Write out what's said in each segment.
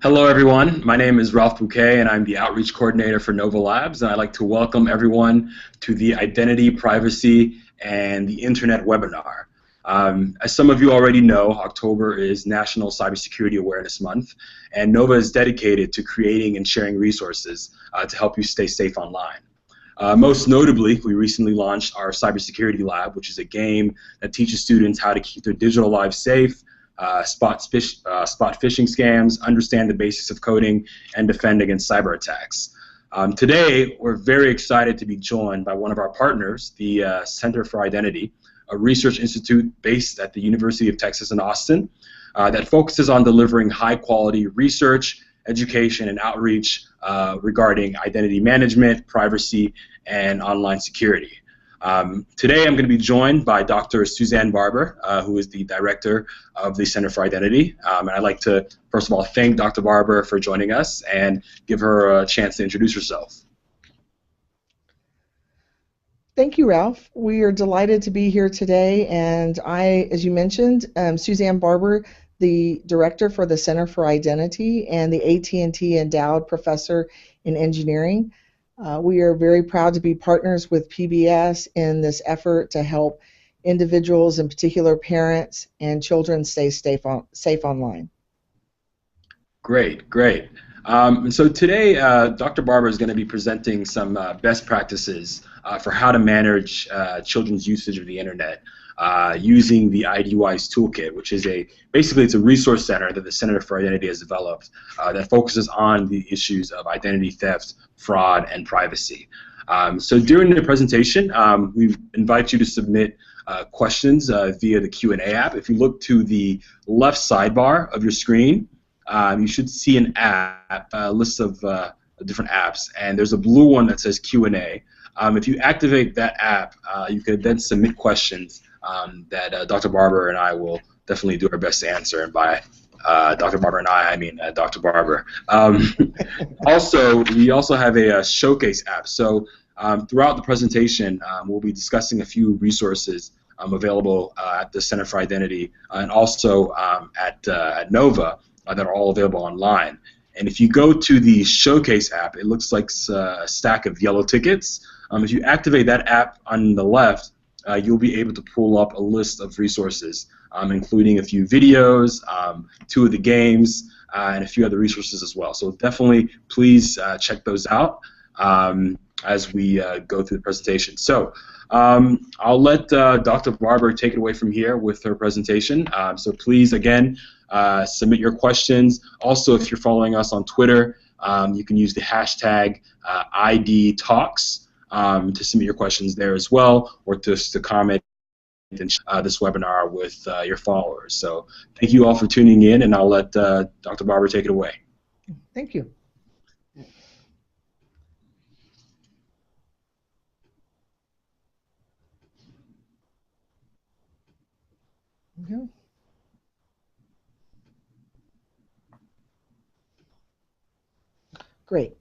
Hello, everyone. My name is Ralph Bouquet, and I'm the Outreach Coordinator for Nova Labs. And I'd like to welcome everyone to the Identity, Privacy, and the Internet webinar. As some of you already know, October is National Cybersecurity Awareness Month, and Nova is dedicated to creating and sharing resources to help you stay safe online. Most notably, we recently launched our Cybersecurity Lab, which is a game that teaches students how to keep their digital lives safe, spot phishing scams, understand the basics of coding, and defend against cyber attacks. Today, we're very excited to be joined by one of our partners, the Center for Identity, a research institute based at the University of Texas in Austin that focuses on delivering high-quality research, education, and outreach regarding identity management, privacy, and online security. Today I'm going to be joined by Dr. Suzanne Barber, who is the director of the Center for Identity. And I'd like to, first of all, thank Dr. Barber for joining us and give her a chance to introduce herself. Thank you, Ralph. We are delighted to be here today, and I, as you mentioned, Suzanne Barber, the director for the Center for Identity and the AT&T Endowed Professor in Engineering. We are very proud to be partners with PBS in this effort to help individuals, in particular parents and children, stay safe online. Great, great. So today, Dr. Barber is going to be presenting some best practices for how to manage children's usage of the internet using the IDWise toolkit, which is basically it's a resource center that the Center for Identity has developed that focuses on the issues of identity theft, fraud, and privacy. So during the presentation, we invite you to submit questions via the Q&A app. If you look to the left sidebar of your screen, you should see an app, a list of different apps, and there's a blue one that says Q&A. If you activate that app, you can then submit questions that Dr. Barber and I will definitely do our best to answer. And by Dr. Barber and I mean Dr. Barber. Also, we also have a showcase app. So throughout the presentation, we'll be discussing a few resources available at the Center for Identity and also at Nova that are all available online. And if you go to the Showcase app, it looks like a stack of yellow tickets. If you activate that app on the left, you'll be able to pull up a list of resources, including a few videos, 2 of the games, and a few other resources as well. So definitely, please check those out as we go through the presentation. So I'll let Dr. Barber take it away from here with her presentation. So please, again, submit your questions. Also, if you're following us on Twitter, you can use the hashtag IDTalks to submit your questions there as well, or just to comment in this webinar with your followers. So thank you all for tuning in, and I'll let Dr. Barber take it away. Thank you. Okay. Great.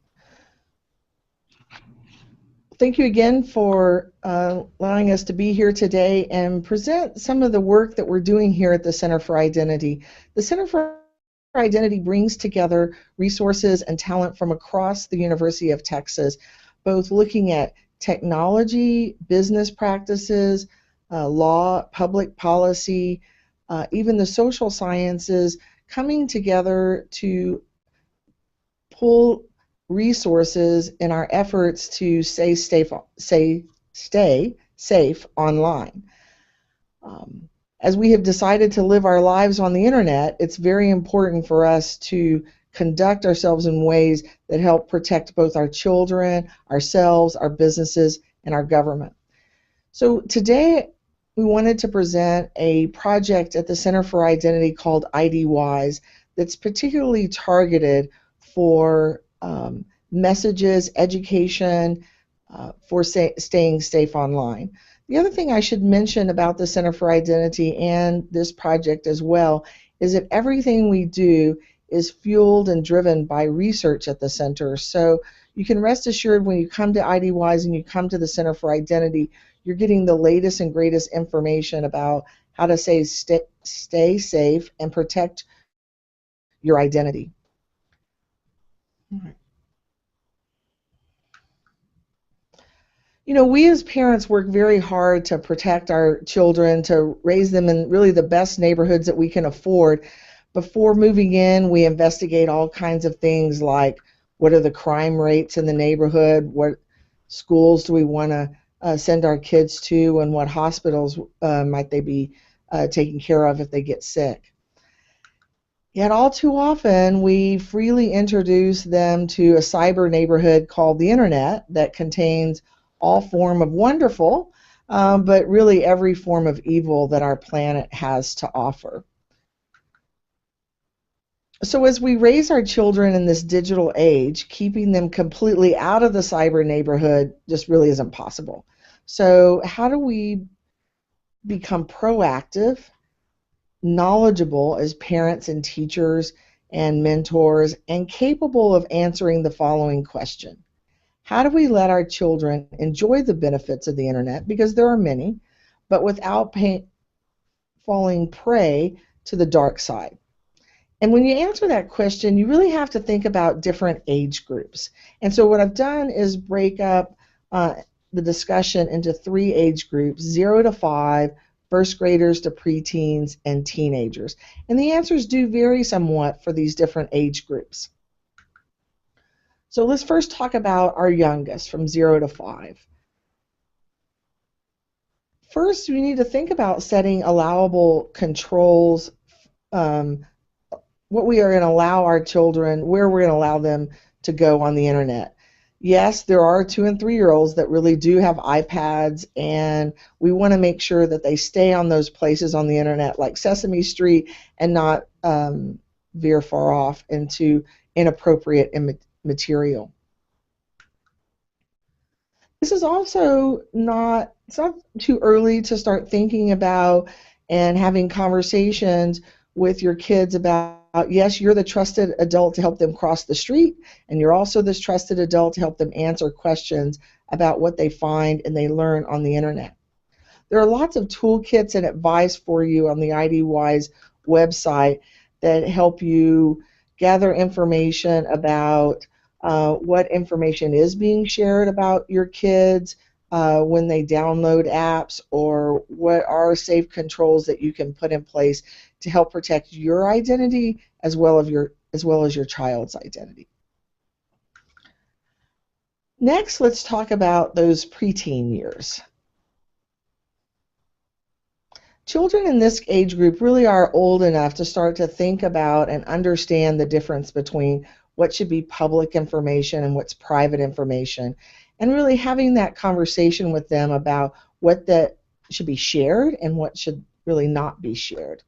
Thank you again for allowing us to be here today and present some of the work that we're doing here at the Center for Identity. The Center for Identity brings together resources and talent from across the University of Texas, both looking at technology, business practices, law, public policy, even the social sciences, coming together to pull resources in our efforts to stay safe online. As we have decided to live our lives on the internet, it's very important for us to conduct ourselves in ways that help protect both our children, ourselves, our businesses, and our government. So today we wanted to present a project at the Center for Identity called IDWise that's particularly targeted for messages, education, for staying safe online. The other thing I should mention about the Center for Identity and this project as well is that everything we do is fueled and driven by research at the center. So you can rest assured when you come to IDWise and you come to the Center for Identity, you're getting the latest and greatest information about how to stay safe and protect your identity. You know, we as parents work very hard to protect our children, to raise them in really the best neighborhoods that we can afford. Before moving in, we investigate all kinds of things like what are the crime rates in the neighborhood, what schools do we want to send our kids to, and what hospitals might they be taken care of if they get sick. Yet all too often, we freely introduce them to a cyber neighborhood called the internet that contains all form of wonderful, but really every form of evil that our planet has to offer. So as we raise our children in this digital age, keeping them completely out of the cyber neighborhood just really isn't possible. So how do we become proactive, knowledgeable as parents and teachers and mentors, and capable of answering the following question? How do we let our children enjoy the benefits of the internet, because there are many, but without falling prey to the dark side? And when you answer that question, you really have to think about different age groups. And so what I've done is break up the discussion into 3 age groups: 0 to 5, first graders to preteens, and teenagers. And the answers do vary somewhat for these different age groups. So let's first talk about our youngest, from 0 to 5. First, we need to think about setting allowable controls, what we are going to allow our children, where we're going to allow them to go on the internet. Yes, there are 2 and 3-year-olds that really do have iPads, and we want to make sure that they stay on those places on the internet like Sesame Street and not veer far off into inappropriate material. This is also it's not too early to start thinking about and having conversations with your kids about, yes, you're the trusted adult to help them cross the street, and you're also this trusted adult to help them answer questions about what they find and they learn on the internet. There are lots of toolkits and advice for you on the IDWise website that help you gather information about what information is being shared about your kids when they download apps, or what are safe controls that you can put in place to help protect your identity as well as your child's identity. Next, let's talk about those preteen years. Children in this age group really are old enough to start to think about and understand the difference between what should be public information and what's private information, and really having that conversation with them about what that should be shared and what should really not be shared.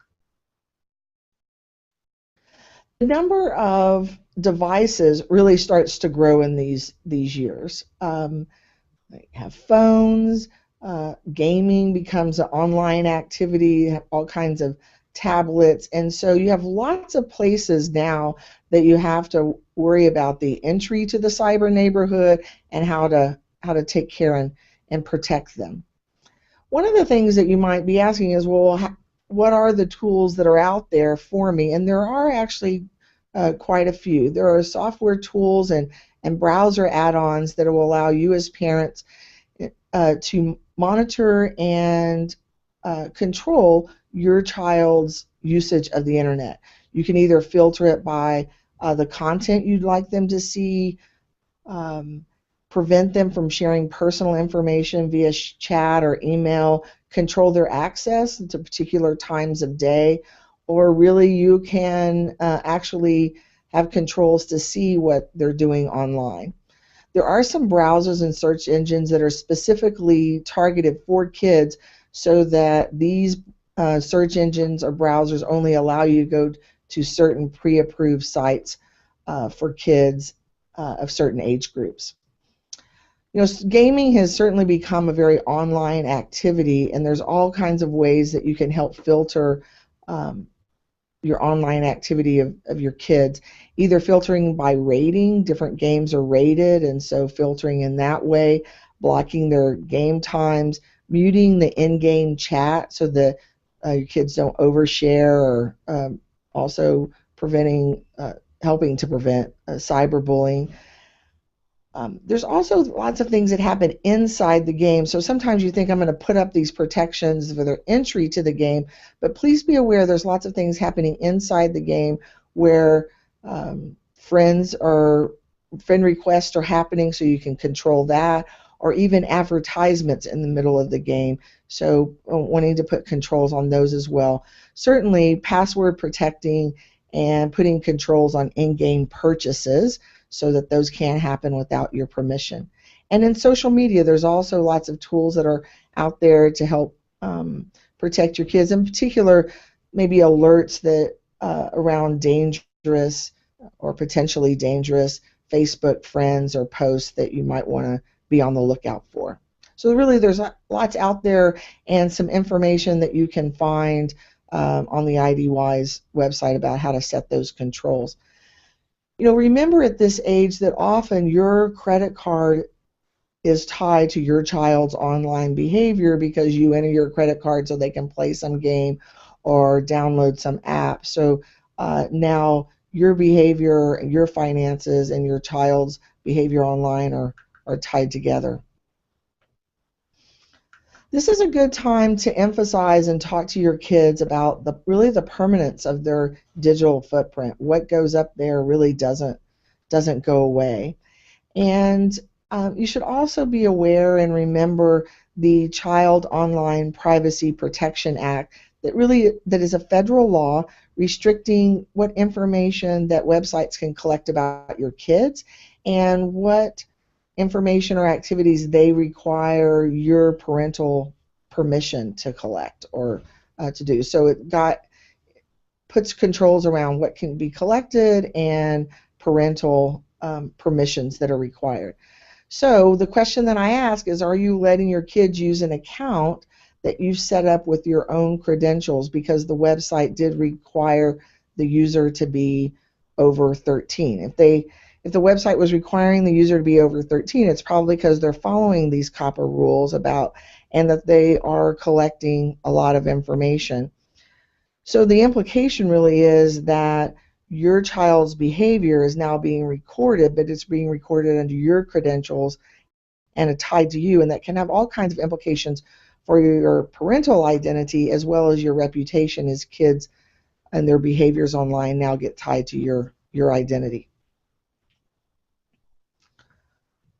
The number of devices really starts to grow in these years. They have phones, gaming becomes an online activity, all kinds of tablets, and so you have lots of places now that you have to worry about the entry to the cyber neighborhood and how to take care and protect them. One of the things that you might be asking is, well, what are the tools that are out there for me? And there are actually quite a few. There are software tools and browser add-ons that will allow you as parents to monitor and control your child's usage of the internet. You can either filter it by the content you'd like them to see, prevent them from sharing personal information via chat or email, control their access to particular times of day, or really you can actually have controls to see what they're doing online. There are some browsers and search engines that are specifically targeted for kids, so that these search engines or browsers only allow you to go to certain pre-approved sites for kids of certain age groups. You know, gaming has certainly become a very online activity, and there's all kinds of ways that you can help filter your online activity of your kids, either filtering by rating. Different games are rated, and so filtering in that way, blocking their game times, muting the in-game chat so that your kids don't overshare, or also preventing helping to prevent cyberbullying. There's also lots of things that happen inside the game. So sometimes you think I'm going to put up these protections for their entry to the game, but please be aware there's lots of things happening inside the game where friend requests are happening, so you can control that, or even advertisements in the middle of the game. So wanting to put controls on those as well. Certainly password protecting and putting controls on in-game purchases so that those can't happen without your permission. And in social media, there's also lots of tools that are out there to help protect your kids, in particular maybe alerts that around dangerous or potentially dangerous Facebook friends or posts that you might want to be on the lookout for. So really there's lots out there and some information that you can find on the IDWise website about how to set those controls. Remember at this age that often your credit card is tied to your child's online behavior because you enter your credit card so they can play some game or download some app. So now your behavior, your finances, and your child's behavior online are tied together. This is a good time to emphasize and talk to your kids about the permanence of their digital footprint. What goes up there really doesn't go away. And you should also be aware and remember the Child Online Privacy Protection Act that is a federal law restricting what information that websites can collect about your kids and what information or activities they require your parental permission to collect or to do. So it puts controls around what can be collected and parental permissions that are required. So the question that I ask is, are you letting your kids use an account that you've set up with your own credentials, because the website did require the user to be over 13? If the website was requiring the user to be over 13, it's probably because they're following these COPPA rules and that they are collecting a lot of information. So the implication really is that your child's behavior is now being recorded, but it's being recorded under your credentials and tied to you, and that can have all kinds of implications for your parental identity as well as your reputation, as kids and their behaviors online now get tied to your identity.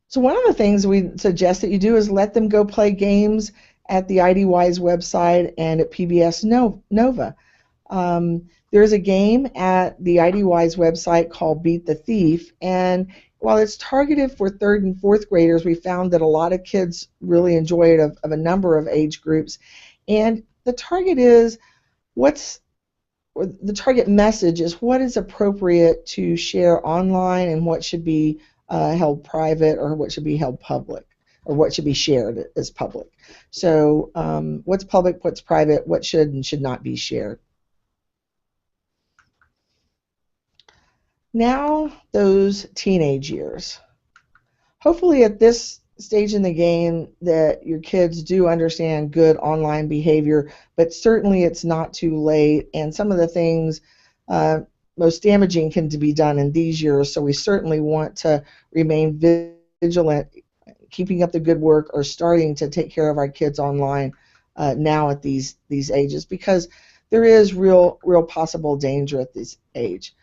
So one of the things we suggest that you do is let them go play games at the IDWise website and at PBS Nova. There's a game at the IDWise website called Beat the Thief, and while it's targeted for 3rd and 4th graders, we found that a lot of kids really enjoy it of a number of age groups. And the target message is what is appropriate to share online and what should be held private, or what should be held public, or what should be shared as public. So what's public, what's private, what should and should not be shared. Now, those teenage years. Hopefully at this stage in the game that your kids do understand good online behavior, but certainly it's not too late, and some of the things most damaging can be done in these years, so we certainly want to remain vigilant, keeping up the good work, or starting to take care of our kids online now at these ages, because there is real possible danger at this age.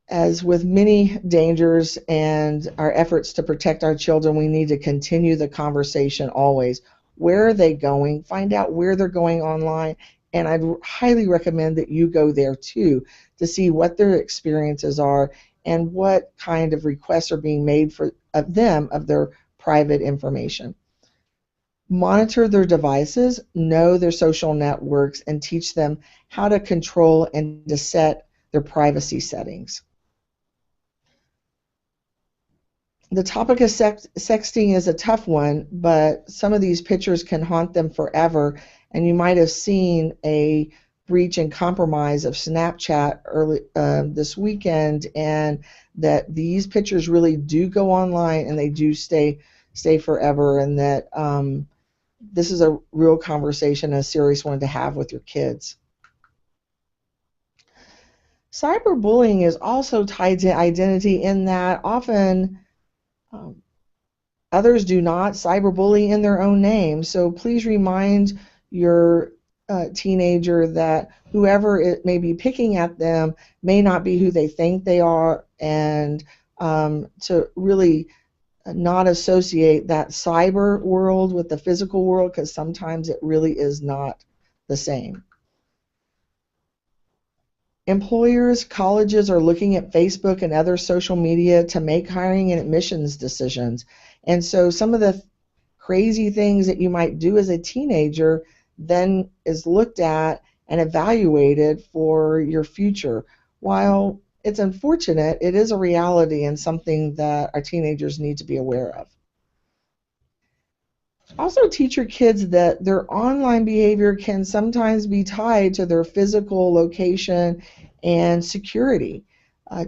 As with many dangers and our efforts to protect our children, we need to continue the conversation always. Where are they going? Find out where they're going online, and I'd highly recommend that you go there too to see what their experiences are and what kind of requests are being made of their private information. Monitor their devices, know their social networks, and teach them how to control and to set their privacy settings. The topic of sexting is a tough one, but some of these pictures can haunt them forever, and you might have seen a breach and compromise of Snapchat early this weekend, and that these pictures really do go online and they do stay forever, and that this is a real conversation, a serious one to have with your kids. Cyberbullying is also tied to identity in that often um, others do not cyberbully in their own name. So please remind your teenager that whoever it may be picking at them may not be who they think they are, and to really not associate that cyber world with the physical world, because sometimes it really is not the same. Employers, colleges are looking at Facebook and other social media to make hiring and admissions decisions. And so some of the crazy things that you might do as a teenager then is looked at and evaluated for your future. While it's unfortunate, it is a reality and something that our teenagers need to be aware of. Also teach your kids that their online behavior can sometimes be tied to their physical location and security.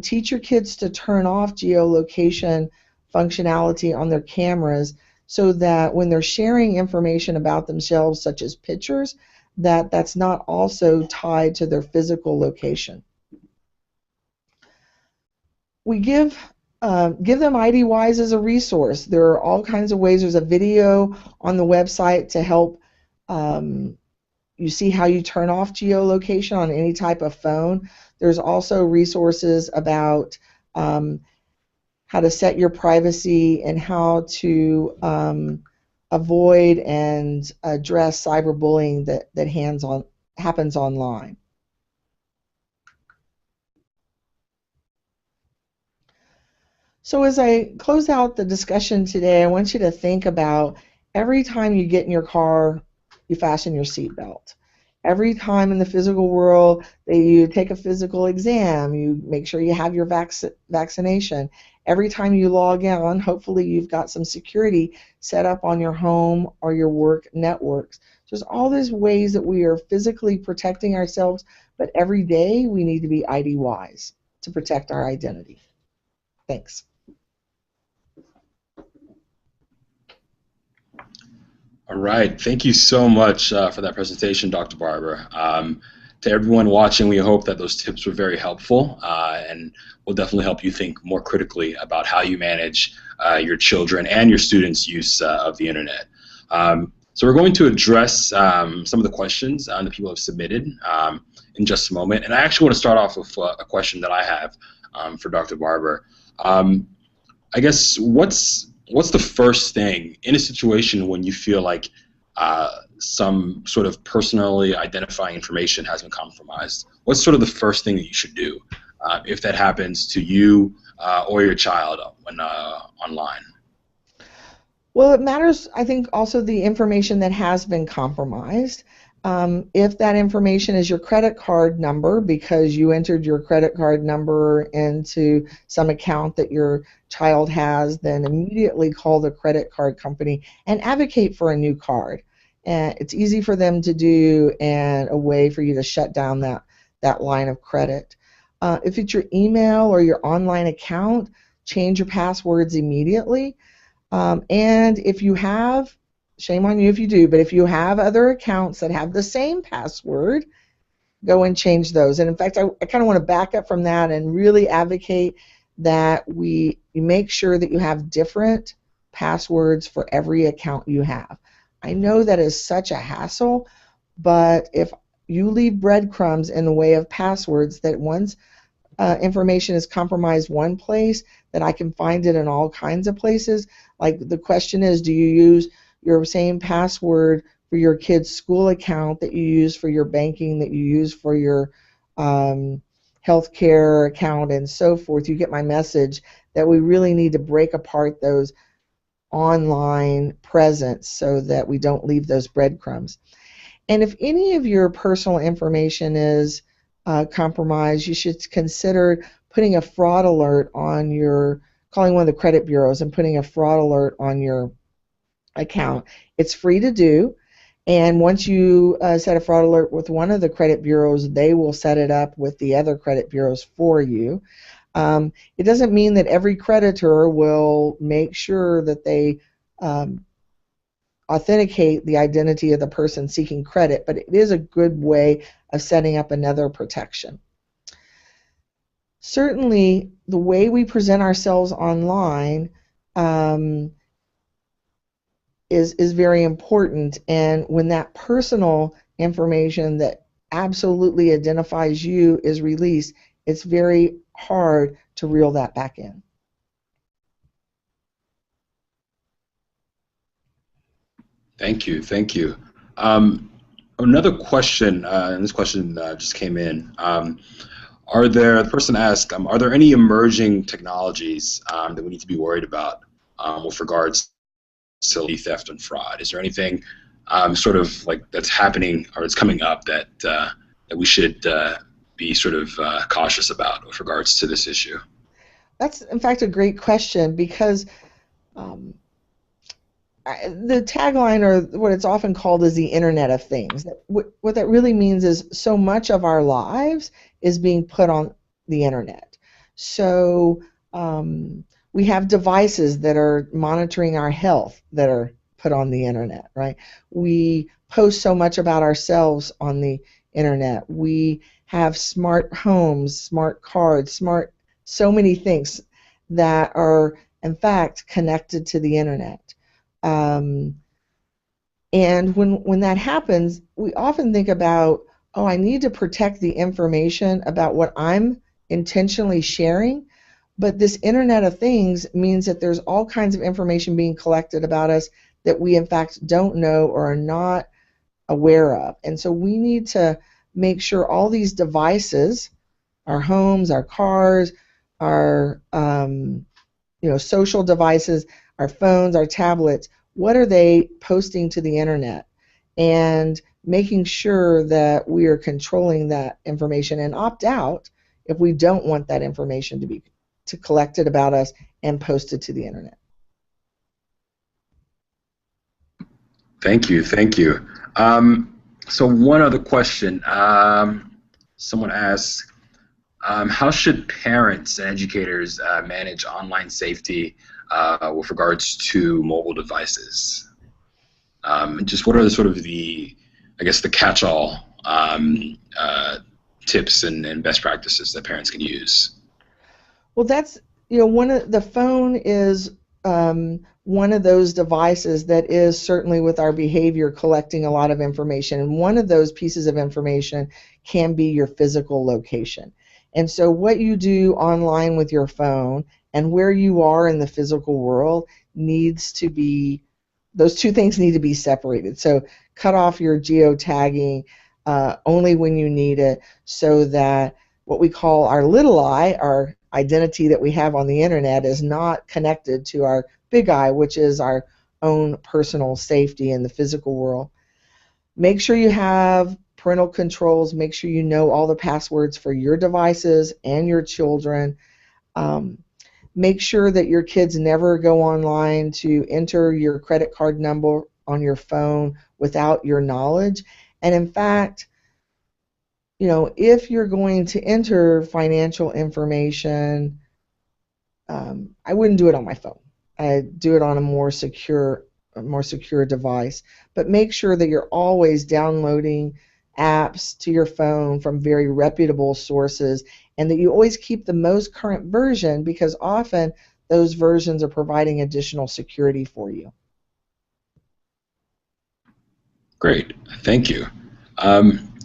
Teach your kids to turn off geolocation functionality on their cameras so that when they're sharing information about themselves, such as pictures, that's not also tied to their physical location. We give them IDWise as a resource. There are all kinds of ways. There's a video on the website to help you see how you turn off geolocation on any type of phone. There's also resources about how to set your privacy and how to avoid and address cyberbullying that happens online. So as I close out the discussion today, I want you to think about every time you get in your car, you fasten your seatbelt. Every time in the physical world that you take a physical exam, you make sure you have your vaccination. Every time you log in, hopefully you've got some security set up on your home or your work networks. So there's all these ways that we are physically protecting ourselves, but every day we need to be ID-wise to protect our identity. Thanks. All right. Thank you so much for that presentation, Dr. Barber. To everyone watching, we hope that those tips were very helpful and will definitely help you think more critically about how you manage your children and your students' use of the internet. So we're going to address some of the questions that people have submitted in just a moment. And I actually want to start off with a question that I have for Dr. Barber. I guess what's the first thing in a situation when you feel like some sort of personally identifying information has been compromised? What's sort of the first thing that you should do if that happens to you or your child when online? Well, it matters, I think, also the information that has been compromised. If that information is your credit card number because you entered your credit card number into some account that your child has, then immediately call the credit card company and advocate for a new card. And it's easy for them to do and a way for you to shut down that line of credit. If it's your email or your online account, change your passwords immediately. And if you have, shame on you if you do, but if you have other accounts that have the same password, go and change those. And in fact, I kind of want to back up from that and really advocate that you make sure that you have different passwords for every account you have. I know that is such a hassle, but if you leave breadcrumbs in the way of passwords, that once information is compromised one place, that I can find it in all kinds of places. Like the question is, do you use your same password for your kid's school account that you use for your banking, that you use for your healthcare account, and so forth? You get my message that we really need to break apart those online presence so that we don't leave those breadcrumbs. And if any of your personal information is compromised, you should consider putting a fraud alert on calling one of the credit bureaus and putting a fraud alert on your account. It's free to do, and once you set a fraud alert with one of the credit bureaus, they will set it up with the other credit bureaus for you. It doesn't mean that every creditor will make sure that they authenticate the identity of the person seeking credit, but it is a good way of setting up another protection. Certainly, the way we present ourselves online um, is very important. And when that personal information that absolutely identifies you is released, it's very hard to reel that back in. Thank you, thank you. Another question, and this question just came in. The person asked, are there any emerging technologies that we need to be worried about with regards to theft and fraud? Is there anything sort of like that's happening or it's coming up that we should be sort of cautious about with regards to this issue? That's, in fact, a great question because um, the tagline, or what it's often called, is the Internet of Things. What that really means is so much of our lives is being put on the Internet. So we have devices that are monitoring our health that are put on the Internet, right? We post so much about ourselves on the Internet. We have smart homes, smart cards, so many things that are, in fact, connected to the Internet. Um, and when that happens, we often think about, oh, I need to protect the information about what I'm intentionally sharing. But this Internet of Things means that there's all kinds of information being collected about us that we, in fact, don't know or are not aware of. And so we need to make sure all these devices, our homes, our cars, our social devices, our phones, our tablets, what are they posting to the Internet? And making sure that we are controlling that information and opt out if we don't want that information to collected about us and posted to the Internet. Thank you, thank you. So one other question. Someone asked, how should parents and educators manage online safety with regards to mobile devices? Just what are the sort of I guess, the catch-all tips and best practices that parents can use? Well, that's, the phone is one of those devices that is certainly, with our behavior, collecting a lot of information. And one of those pieces of information can be your physical location. And so what you do online with your phone and where you are in the physical world needs to be, those two things need to be separated. So cut off your geotagging only when you need it, so that what we call our little I, our identity that we have on the Internet, is not connected to our big I, which is our own personal safety in the physical world. Make sure you have parental controls. Make sure you know all the passwords for your devices and your children. Make sure that your kids never go online to enter your credit card number on your phone without your knowledge. And in fact, if you're going to enter financial information, I wouldn't do it on my phone. I'd do it on a more secure device. But make sure that you're always downloading apps to your phone from very reputable sources, and that you always keep the most current version, because often those versions are providing additional security for you. Great, thank you.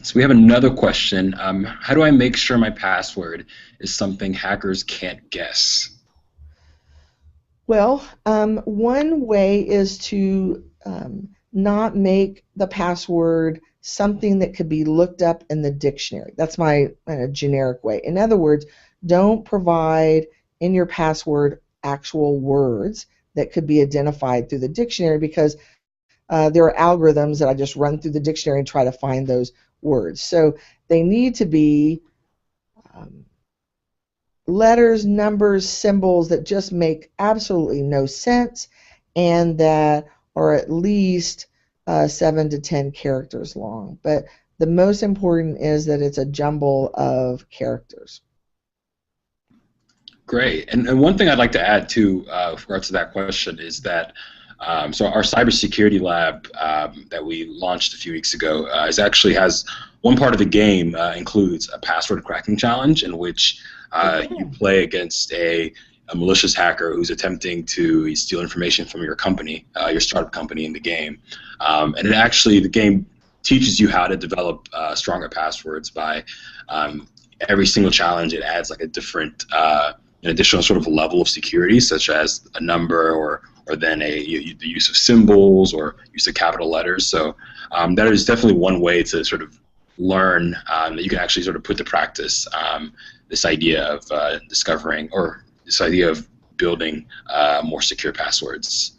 So we have another question. How do I make sure my password is something hackers can't guess? Well, one way is to not make the password something that could be looked up in the dictionary. That's my generic way. In other words, don't provide in your password actual words that could be identified through the dictionary, because there are algorithms that I just run through the dictionary and try to find those words. So they need to be letters, numbers, symbols that just make absolutely no sense, and that are at least 7 to 10 characters long. But the most important is that it's a jumble of characters. Great. And one thing I'd like to add to with regards to that question is that so our cybersecurity lab that we launched a few weeks ago actually has one part of the game includes a password cracking challenge in which you play against a malicious hacker who's attempting to steal information from your company, your startup company in the game. And the game teaches you how to develop stronger passwords by every single challenge. It adds like a different, an additional sort of level of security, such as a number or then the use of symbols or use of capital letters. So that is definitely one way to sort of learn that you can actually sort of put to practice this idea of discovering or this idea of building more secure passwords.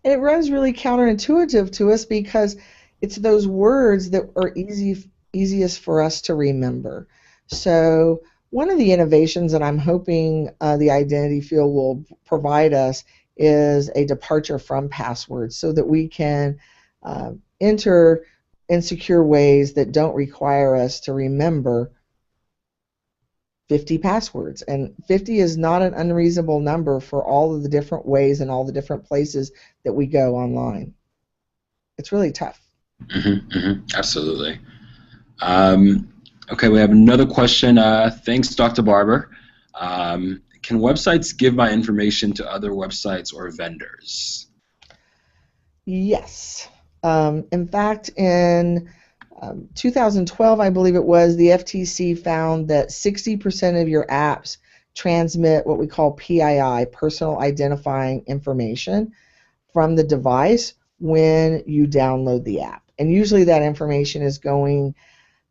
And it runs really counterintuitive to us because it's those words that are easiest for us to remember. So one of the innovations that I'm hoping the identity field will provide us is a departure from passwords so that we can enter in secure ways that don't require us to remember 50 passwords. And 50 is not an unreasonable number for all of the different ways and all the different places that we go online. It's really tough. Absolutely. Okay, we have another question. Thanks, Dr. Barber. Can websites give my information to other websites or vendors? Yes. In fact, in 2012, I believe it was, the FTC found that 60% of your apps transmit what we call PII, personal identifying information, from the device when you download the app. And usually that information is going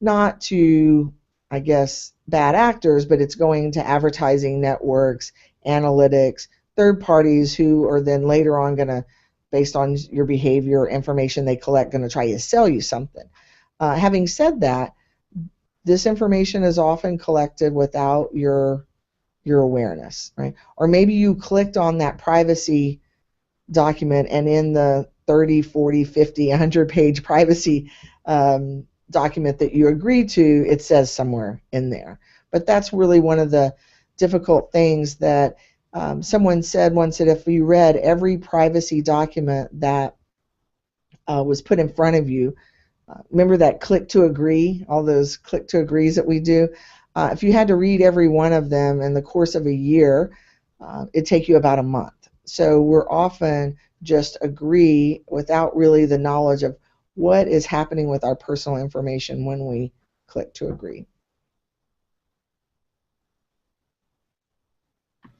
not to, I guess, bad actors, but it's going to advertising networks, analytics, third parties who are then later on going to, based on your behavior or information they collect, going to try to sell you something. Having said that, this information is often collected without your awareness, right? Or maybe you clicked on that privacy document and in the 30, 40, 50, 100-page privacy document that you agreed to, it says somewhere in there. But that's really one of the difficult things that someone said once, that if you read every privacy document that was put in front of you, remember that click to agree, all those click to agrees that we do? If you had to read every one of them in the course of a year, it'd take you about a month. So we're often just agree without really the knowledge of what is happening with our personal information when we click to agree.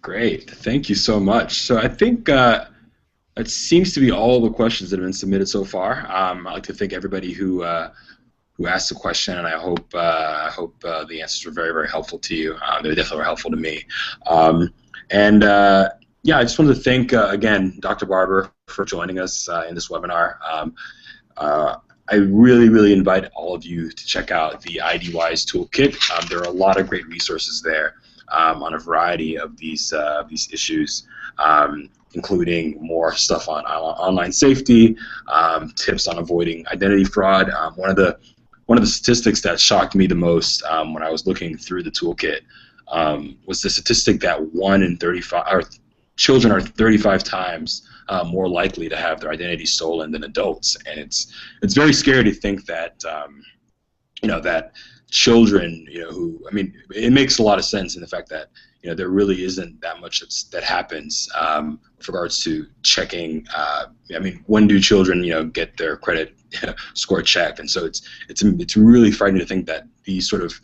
Great, thank you so much. So I think it seems to be all the questions that have been submitted so far. I'd like to thank everybody who asked the question, and I hope the answers were very, very helpful to you. They definitely were helpful to me. Yeah, I just wanted to thank again Dr. Barber for joining us in this webinar. I really, really invite all of you to check out the IDWise Toolkit. There are a lot of great resources there on a variety of these issues, including more stuff on online safety, tips on avoiding identity fraud. One of the statistics that shocked me the most when I was looking through the toolkit was the statistic that 1 in 35 children are 35 times more likely to have their identity stolen than adults, and it's very scary to think that that children, who, I mean, it makes a lot of sense in the fact that there really isn't that much that happens with regards to checking. I mean, when do children get their credit score checked? And so it's really frightening to think that these sort of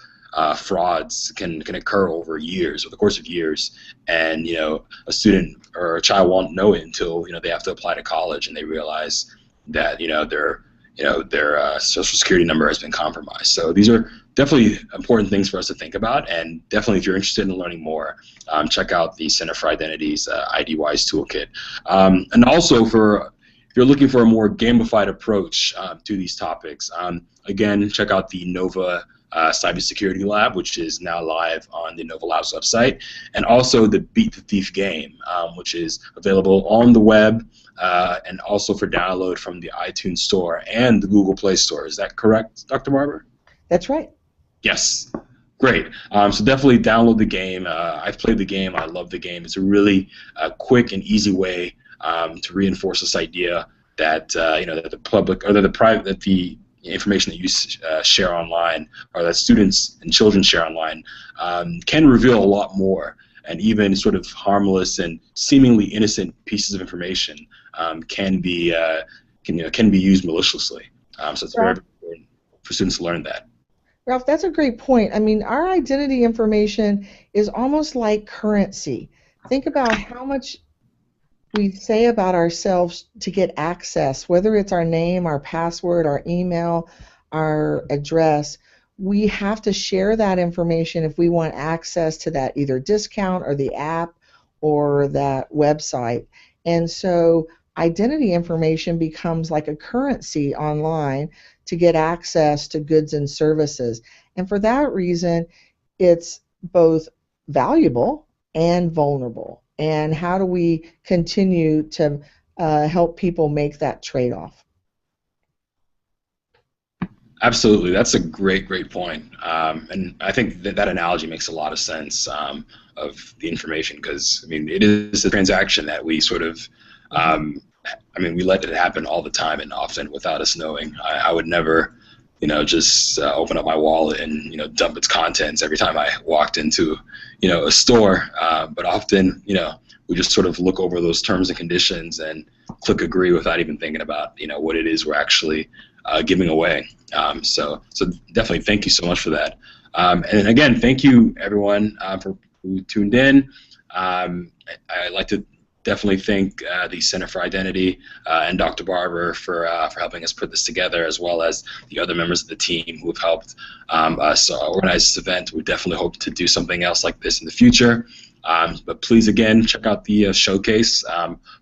frauds can occur over years, over the course of years, and a student or a child won't know it until they have to apply to college and they realize that their social security number has been compromised. So these are definitely important things for us to think about, and definitely if you're interested in learning more, check out the Center for Identities IDWise Toolkit. And also, if you're looking for a more gamified approach to these topics, again, check out the NOVA Cybersecurity Lab, which is now live on the Nova Labs website, and also the Beat the Thief game, which is available on the web and also for download from the iTunes Store and the Google Play Store. Is that correct, Dr. Barber? That's right. Yes. Great. So definitely download the game. I've played the game. I love the game. It's a really quick and easy way to reinforce this idea that that the public, or that the information that you share online, or that students and children share online, can reveal a lot more. And even sort of harmless and seemingly innocent pieces of information can be used maliciously. So it's very Ralph, important for students to learn that. Ralph, that's a great point. I mean, our identity information is almost like currency. Think about how much we say about ourselves to get access, whether it's our name, our password, our email, our address. We have to share that information if we want access to that either discount or the app or that website. And so identity information becomes like a currency online to get access to goods and services. And for that reason, it's both valuable and vulnerable. And how do we continue to help people make that trade-off? Absolutely, that's a great point, and I think that analogy makes a lot of sense, of the information, because I mean it is a transaction that we sort of, we let it happen all the time and often without us knowing. I would never, just open up my wallet and dump its contents every time I walked into a store, but often we just sort of look over those terms and conditions and click agree without even thinking about what it is we're actually giving away. So definitely thank you so much for that. And again, thank you everyone for who tuned in. I'd like to definitely thank the Center for Identity and Dr. Barber for helping us put this together, as well as the other members of the team who have helped us organize this event. We definitely hope to do something else like this in the future. But please, again, check out the showcase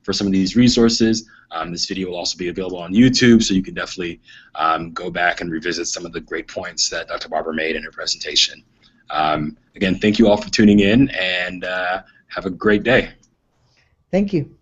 for some of these resources. This video will also be available on YouTube, so you can definitely go back and revisit some of the great points that Dr. Barber made in her presentation. Again, thank you all for tuning in, and have a great day. Thank you.